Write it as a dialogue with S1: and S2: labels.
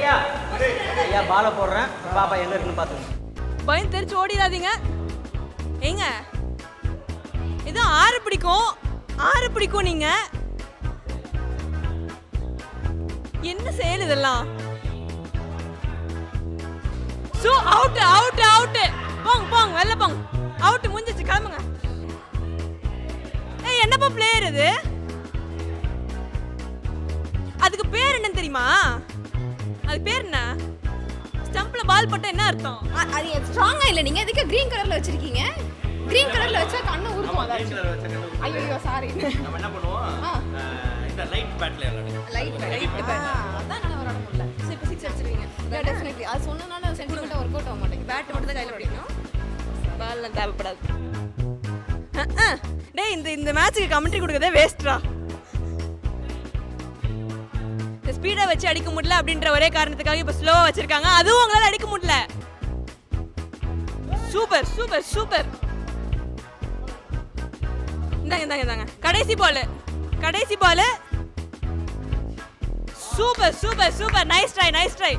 S1: ரெடியா? ஐயா பாலை போடுறேன், பாப்பா எங்க இருக்குன்னு பார்த்துக்கோங்க.
S2: பயந்து தெரிச்சு ஓடிடாதீங்க. ஏங்க இது 6 பிடிக்கும் நீங்க என்ன செயல் இதெல்லாம்? சோ அவுட் போங்க வெளில போங்க. அவுட் முடிஞ்சிச்சு, கிளம்புங்க. ஏய் என்னப்பா பிளேயர் இது? அதுக்கு பேர் என்னன்னு தெரியுமா? அது பேர் என்ன? ஸ்டம்ப்ல பால் பட்டா என்ன அர்த்தம்?
S3: அது ஸ்ட்ராங்கா இல்ல. நீங்க எதுக்கு கிரீன் கலர்ல வச்சிருக்கீங்க? கிரீன் கலர்ல வச்சா கண்ணு உருத்தும். ஐயோ சாரி.
S1: நம்ம என்ன பண்ணுவோம்? இந்த லைட் பேட்ல விளையாடுவோம்.
S3: Light bat. அதான் நான் விளையாட முடியல. சோ இப்போ 6 அடிச்சிருவீங்க. Yeah definitely. அது சொன்னனால சென்டிமெண்டா வொர்க் அவுட் ஆக மாட்டேங்குது.
S2: பேட் மட்டும் தான் கையில பிடிக்கணும். பால்லாம் தேவைப்படாது. டேய் இந்த மேட்ச்சுக்கு கமெண்ட்ரி கொடுக்கறதே வேஸ்ட்ரா. இந்த ஸ்பீடா வச்சு அடிக்க முடியல அப்படின்ற ஒரே காரணத்துக்காக இப்ப ஸ்லோவா வச்சிருக்காங்க. அதுவும் உங்களால அடிக்க முடியல. சூப்பர். இந்தாங்க. கடைசி பால். சூப்பர். Nice try.